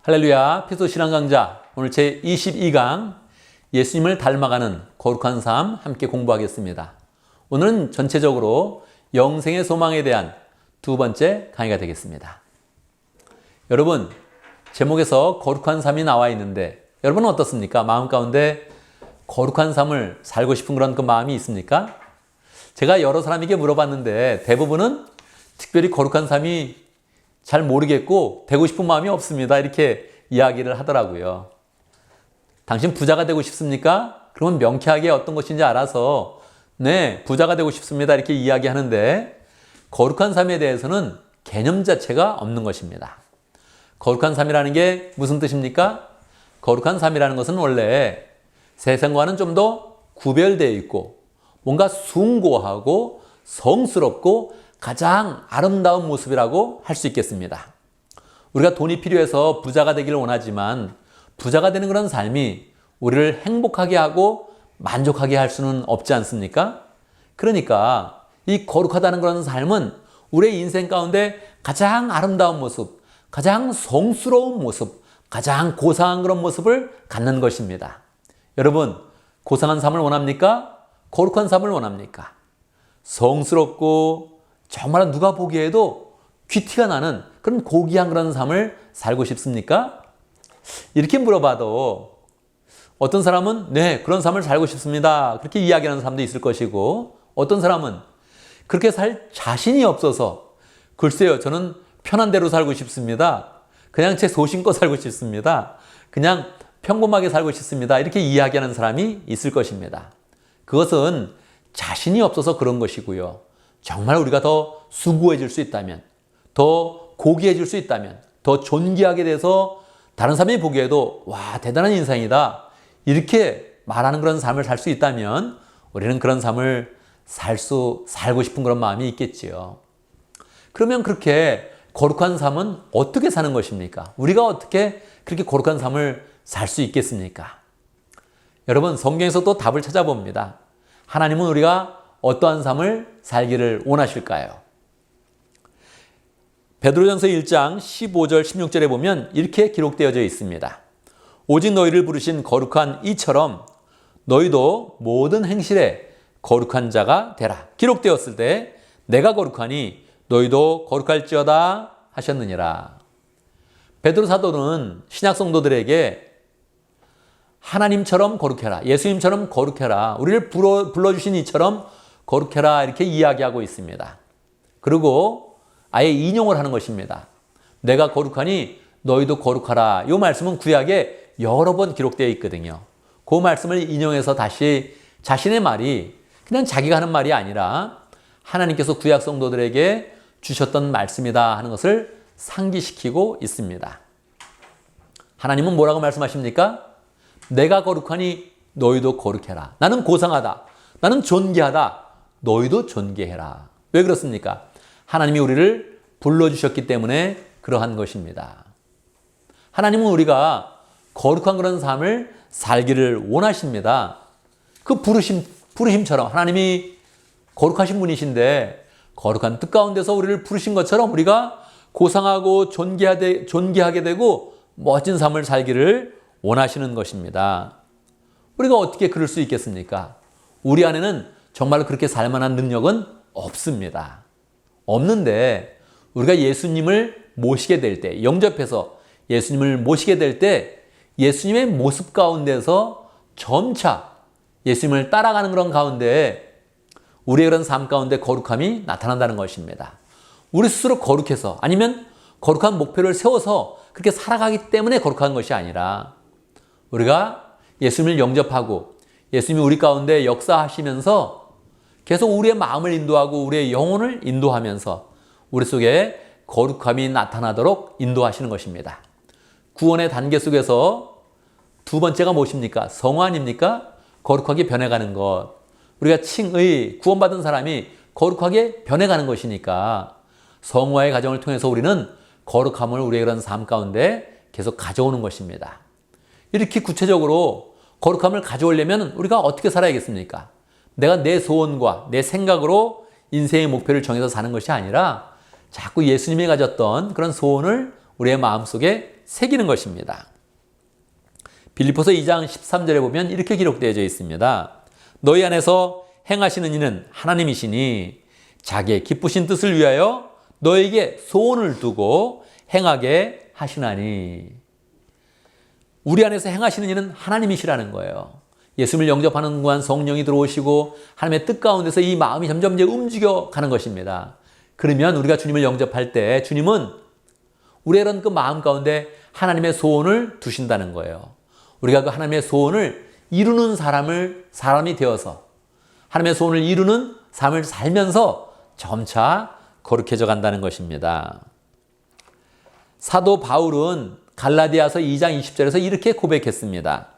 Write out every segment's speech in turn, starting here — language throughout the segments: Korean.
할렐루야, 피소 신앙 강좌 오늘 제 22강 예수님을 닮아가는 거룩한 삶 함께 공부하겠습니다. 오늘은 전체적으로 영생의 소망에 대한 두 번째 강의가 되겠습니다. 여러분, 제목에서 거룩한 삶이 나와 있는데 여러분은 어떻습니까? 마음 가운데 거룩한 삶을 살고 싶은 그런 그 마음이 있습니까? 제가 여러 사람에게 물어봤는데 대부분은 특별히 거룩한 삶이 잘 모르겠고 되고 싶은 마음이 없습니다. 이렇게 이야기를 하더라고요. 당신 부자가 되고 싶습니까? 그러면 명쾌하게 어떤 것인지 알아서 네, 부자가 되고 싶습니다. 이렇게 이야기하는데 거룩한 삶에 대해서는 개념 자체가 없는 것입니다. 거룩한 삶이라는 게 무슨 뜻입니까? 거룩한 삶이라는 것은 원래 세상과는 좀 더 구별되어 있고 뭔가 숭고하고 성스럽고 가장 아름다운 모습이라고 할 수 있겠습니다. 우리가 돈이 필요해서 부자가 되기를 원하지만 부자가 되는 그런 삶이 우리를 행복하게 하고 만족하게 할 수는 없지 않습니까? 그러니까 이 거룩하다는 그런 삶은 우리의 인생 가운데 가장 아름다운 모습, 가장 성스러운 모습, 가장 고상한 그런 모습을 갖는 것입니다. 여러분, 고상한 삶을 원합니까? 거룩한 삶을 원합니까? 성스럽고 정말 누가 보기에도 귀티가 나는 그런 고귀한 그런 삶을 살고 싶습니까? 이렇게 물어봐도 어떤 사람은 네, 그런 삶을 살고 싶습니다. 그렇게 이야기하는 사람도 있을 것이고 어떤 사람은 그렇게 살 자신이 없어서 글쎄요, 저는 편한 대로 살고 싶습니다. 그냥 제 소신껏 살고 싶습니다. 그냥 평범하게 살고 싶습니다. 이렇게 이야기하는 사람이 있을 것입니다. 그것은 자신이 없어서 그런 것이고요. 정말 우리가 더 수고해질 수 있다면, 더 고귀해질 수 있다면, 더 존귀하게 돼서 다른 사람이 보기에도 와, 대단한 인상이다. 이렇게 말하는 그런 삶을 살 수 있다면 우리는 그런 삶을 살고 싶은 그런 마음이 있겠지요. 그러면 그렇게 거룩한 삶은 어떻게 사는 것입니까? 우리가 어떻게 그렇게 거룩한 삶을 살 수 있겠습니까? 여러분, 성경에서 또 답을 찾아봅니다. 하나님은 우리가 어떠한 삶을 살기를 원하실까요? 베드로전서 1장 15절 16절에 보면 이렇게 기록되어져 있습니다. 오직 너희를 부르신 거룩한 이처럼 너희도 모든 행실에 거룩한 자가 되라. 기록되었을 때 내가 거룩하니 너희도 거룩할지어다 하셨느니라. 베드로 사도는 신약 성도들에게 하나님처럼 거룩해라. 예수님처럼 거룩해라. 우리를 불러주신 이처럼 거룩해라. 이렇게 이야기하고 있습니다. 그리고 아예 인용을 하는 것입니다. 내가 거룩하니 너희도 거룩하라. 이 말씀은 구약에 여러 번 기록되어 있거든요. 그 말씀을 인용해서 다시 자신의 말이 그냥 자기가 하는 말이 아니라 하나님께서 구약 성도들에게 주셨던 말씀이다 하는 것을 상기시키고 있습니다. 하나님은 뭐라고 말씀하십니까? 내가 거룩하니 너희도 거룩해라. 나는 고상하다. 나는 존귀하다. 너희도 존귀해라. 왜 그렇습니까? 하나님이 우리를 불러주셨기 때문에 그러한 것입니다. 하나님은 우리가 거룩한 그런 삶을 살기를 원하십니다. 그 부르심처럼 하나님이 거룩하신 분이신데 거룩한 뜻 가운데서 우리를 부르신 것처럼 우리가 고상하고 존귀하게 되고 멋진 삶을 살기를 원하시는 것입니다. 우리가 어떻게 그럴 수 있겠습니까? 우리 안에는 정말 그렇게 살만한 능력은 없습니다. 없는데 우리가 예수님을 모시게 될 때, 영접해서 예수님을 모시게 될 때 예수님의 모습 가운데서 점차 예수님을 따라가는 그런 가운데 우리의 그런 삶 가운데 거룩함이 나타난다는 것입니다. 우리 스스로 거룩해서 아니면 거룩한 목표를 세워서 그렇게 살아가기 때문에 거룩한 것이 아니라 우리가 예수님을 영접하고 예수님이 우리 가운데 역사하시면서 계속 우리의 마음을 인도하고 우리의 영혼을 인도하면서 우리 속에 거룩함이 나타나도록 인도하시는 것입니다. 구원의 단계 속에서 두 번째가 무엇입니까? 성화 아닙니까? 거룩하게 변해가는 것. 우리가 칭의, 구원받은 사람이 거룩하게 변해가는 것이니까 성화의 과정을 통해서 우리는 거룩함을 우리의 그런 삶 가운데 계속 가져오는 것입니다. 이렇게 구체적으로 거룩함을 가져오려면 우리가 어떻게 살아야겠습니까? 내가 내 소원과 내 생각으로 인생의 목표를 정해서 사는 것이 아니라 자꾸 예수님이 가졌던 그런 소원을 우리의 마음속에 새기는 것입니다. 빌립보서 2장 13절에 보면 이렇게 기록되어져 있습니다. 너희 안에서 행하시는 이는 하나님이시니 자기의 기쁘신 뜻을 위하여 너에게 소원을 두고 행하게 하시나니. 우리 안에서 행하시는 이는 하나님이시라는 거예요. 예수님을 영접하는 순간 성령이 들어오시고 하나님의 뜻 가운데서 이 마음이 점점 이제 움직여가는 것입니다. 그러면 우리가 주님을 영접할 때 주님은 우리의 이런 그 마음 가운데 하나님의 소원을 두신다는 거예요. 우리가 그 하나님의 소원을 이루는 사람이 되어서 하나님의 소원을 이루는 삶을 살면서 점차 거룩해져 간다는 것입니다. 사도 바울은 갈라디아서 2장 20절에서 이렇게 고백했습니다.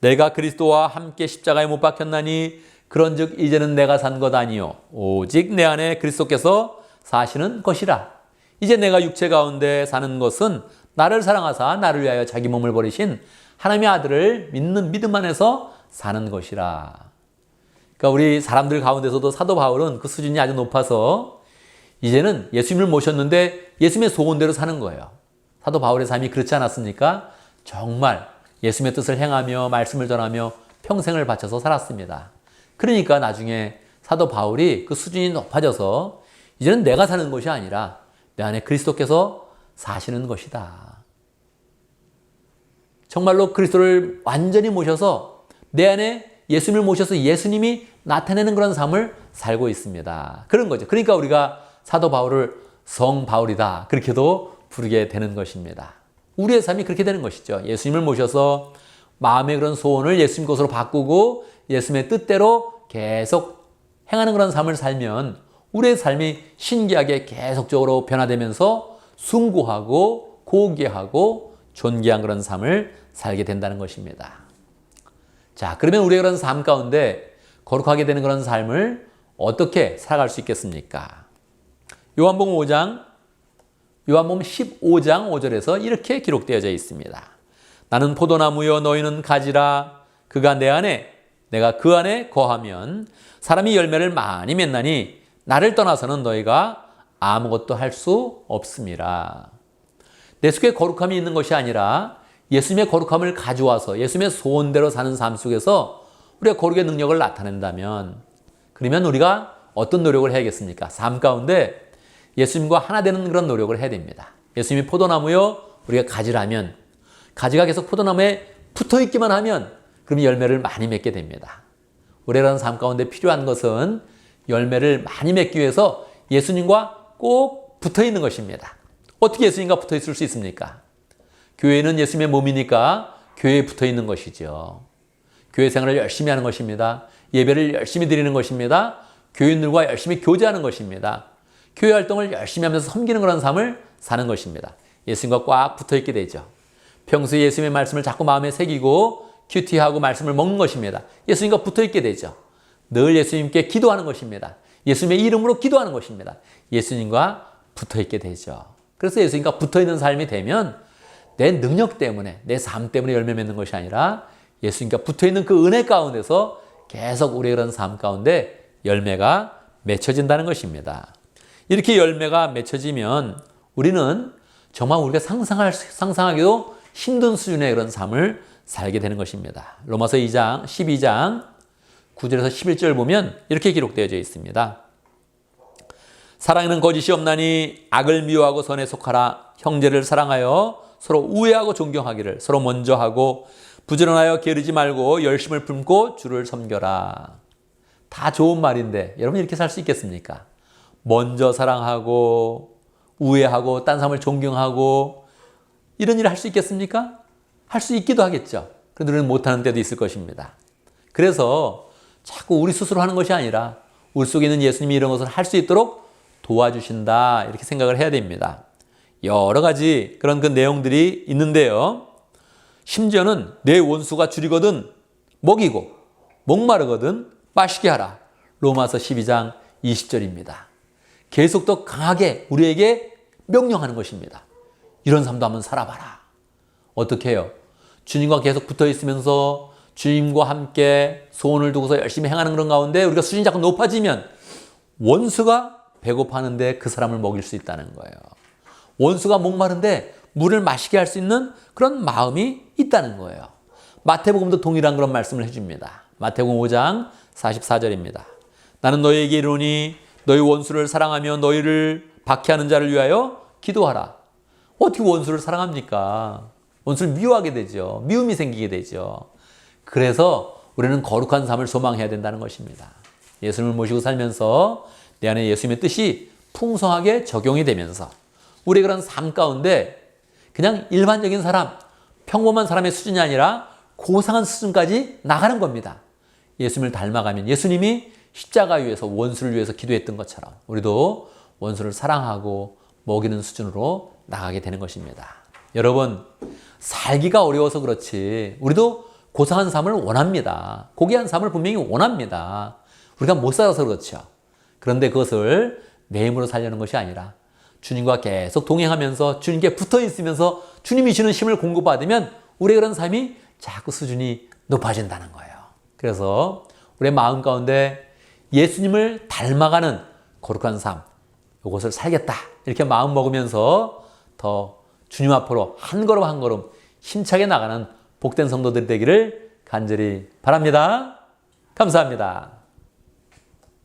내가 그리스도와 함께 십자가에 못 박혔나니 그런즉 이제는 내가 산 것 아니요 오직 내 안에 그리스도께서 사시는 것이라. 이제 내가 육체 가운데 사는 것은 나를 사랑하사 나를 위하여 자기 몸을 버리신 하나님의 아들을 믿는 믿음 안에서 사는 것이라. 그러니까 우리 사람들 가운데서도 사도 바울은 그 수준이 아주 높아서 이제는 예수님을 모셨는데 예수님의 소원대로 사는 거예요. 사도 바울의 삶이 그렇지 않았습니까? 정말 예수님의 뜻을 행하며 말씀을 전하며 평생을 바쳐서 살았습니다. 그러니까 나중에 사도 바울이 그 수준이 높아져서 이제는 내가 사는 것이 아니라 내 안에 그리스도께서 사시는 것이다. 정말로 그리스도를 완전히 모셔서 내 안에 예수님을 모셔서 예수님이 나타내는 그런 삶을 살고 있습니다. 그런 거죠. 그러니까 우리가 사도 바울을 성 바울이다 그렇게도 부르게 되는 것입니다. 우리의 삶이 그렇게 되는 것이죠. 예수님을 모셔서 마음의 그런 소원을 예수님 것으로 바꾸고 예수님의 뜻대로 계속 행하는 그런 삶을 살면 우리의 삶이 신기하게 계속적으로 변화되면서 숭고하고 고귀하고 존귀한 그런 삶을 살게 된다는 것입니다. 자, 그러면 우리의 그런 삶 가운데 거룩하게 되는 그런 삶을 어떻게 살아갈 수 있겠습니까? 요한복음 15장 5절에서 이렇게 기록되어져 있습니다. 나는 포도나무여 너희는 가지라. 그가 내 안에 내가 그 안에 거하면 사람이 열매를 많이 맺나니 나를 떠나서는 너희가 아무것도 할 수 없음이라. 내 속에 거룩함이 있는 것이 아니라 예수님의 거룩함을 가져와서 예수님의 소원대로 사는 삶 속에서 우리가 거룩의 능력을 나타낸다면 그러면 우리가 어떤 노력을 해야겠습니까? 삶 가운데 예수님과 하나 되는 그런 노력을 해야 됩니다. 예수님이 포도나무요 우리가 가지라면 가지가 계속 포도나무에 붙어있기만 하면 그럼 열매를 많이 맺게 됩니다. 우리라는 삶 가운데 필요한 것은 열매를 많이 맺기 위해서 예수님과 꼭 붙어있는 것입니다. 어떻게 예수님과 붙어있을 수 있습니까? 교회는 예수님의 몸이니까 교회에 붙어있는 것이죠. 교회 생활을 열심히 하는 것입니다. 예배를 열심히 드리는 것입니다. 교인들과 열심히 교제하는 것입니다. 교회 활동을 열심히 하면서 섬기는 그런 삶을 사는 것입니다. 예수님과 꽉 붙어있게 되죠. 평소에 예수님의 말씀을 자꾸 마음에 새기고 큐티하고 말씀을 먹는 것입니다. 예수님과 붙어있게 되죠. 늘 예수님께 기도하는 것입니다. 예수님의 이름으로 기도하는 것입니다. 예수님과 붙어있게 되죠. 그래서 예수님과 붙어있는 삶이 되면 내 능력 때문에 내 삶 때문에 열매 맺는 것이 아니라 예수님과 붙어있는 그 은혜 가운데서 계속 우리의 그런 삶 가운데 열매가 맺혀진다는 것입니다. 이렇게 열매가 맺혀지면 우리는 정말 우리가 상상하기도 힘든 수준의 그런 삶을 살게 되는 것입니다. 로마서 12장 9절에서 11절 보면 이렇게 기록되어져 있습니다. 사랑에는 거짓이 없나니 악을 미워하고 선에 속하라. 형제를 사랑하여 서로 우애하고 존경하기를 서로 먼저 하고 부지런하여 게으르지 말고 열심을 품고 주를 섬겨라. 다 좋은 말인데 여러분 이렇게 살 수 있겠습니까? 먼저 사랑하고 우애하고 딴 사람을 존경하고 이런 일을 할 수 있겠습니까? 할 수 있기도 하겠죠. 그런데 우리는 못하는 때도 있을 것입니다. 그래서 자꾸 우리 스스로 하는 것이 아니라 우리 속에 있는 예수님이 이런 것을 할 수 있도록 도와주신다 이렇게 생각을 해야 됩니다. 여러 가지 그런 그 내용들이 있는데요. 심지어는 내 원수가 줄이거든 먹이고 목마르거든 마시게 하라. 로마서 12장 20절입니다. 계속 더 강하게 우리에게 명령하는 것입니다. 이런 삶도 한번 살아봐라. 어떻게 해요? 주님과 계속 붙어 있으면서 주님과 함께 소원을 두고서 열심히 행하는 그런 가운데 우리가 수준이 자꾸 높아지면 원수가 배고파하는데 그 사람을 먹일 수 있다는 거예요. 원수가 목마른데 물을 마시게 할 수 있는 그런 마음이 있다는 거예요. 마태복음도 동일한 그런 말씀을 해줍니다. 마태복음 5장 44절입니다. 나는 너희에게 이르노니 너희 원수를 사랑하며 너희를 박해하는 자를 위하여 기도하라. 어떻게 원수를 사랑합니까? 원수를 미워하게 되죠. 미움이 생기게 되죠. 그래서 우리는 거룩한 삶을 소망해야 된다는 것입니다. 예수님을 모시고 살면서 내 안에 예수님의 뜻이 풍성하게 적용이 되면서 우리의 그런 삶 가운데 그냥 일반적인 사람, 평범한 사람의 수준이 아니라 고상한 수준까지 나가는 겁니다. 예수님을 닮아가면 예수님이 십자가 위에서 원수를 위해서 기도했던 것처럼 우리도 원수를 사랑하고 먹이는 수준으로 나가게 되는 것입니다. 여러분, 살기가 어려워서 그렇지 우리도 고상한 삶을 원합니다. 고귀한 삶을 분명히 원합니다. 우리가 못 살아서 그렇죠. 그런데 그것을 내 힘으로 살려는 것이 아니라 주님과 계속 동행하면서 주님께 붙어 있으면서 주님이 주는 힘을 공급받으면 우리의 그런 삶이 자꾸 수준이 높아진다는 거예요. 그래서 우리의 마음 가운데 예수님을 닮아가는 거룩한 삶, 이것을 살겠다 이렇게 마음 먹으면서 더 주님 앞으로 한 걸음 한 걸음 힘차게 나가는 복된 성도들이 되기를 간절히 바랍니다. 감사합니다.